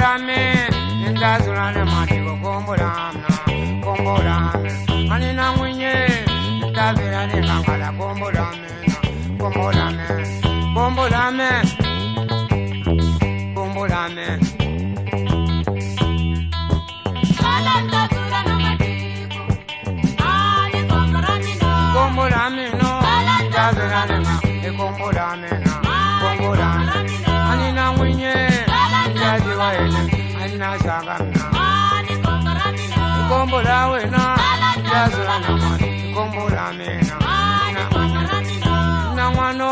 kombolame ndazulane matiko kombolame kombolame anina mwenye ndazulane ngangala kombolame kombolame kombolame kombolame kombolame no ndazulane kombolame kombolame anina mwenye anina sagamna kombola wena yazulana mani kombola mena na mwano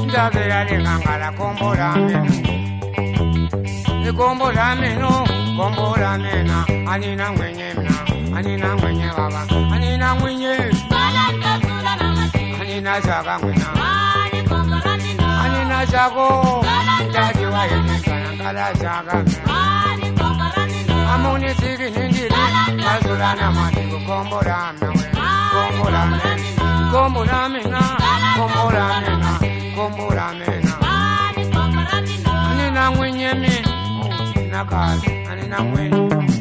ndazulane ngangala kombolame kombolame no kombolame na anina mwenye mna anina mwenye baba anina mwenye anina saga mwena anina sago ndaji wa yekana ngala saga amoni sigi nindiri ndazulana matiko kombolame kombolame kombolame na kombolame na kombolame na anina mwenye mi na kazi anina mwenye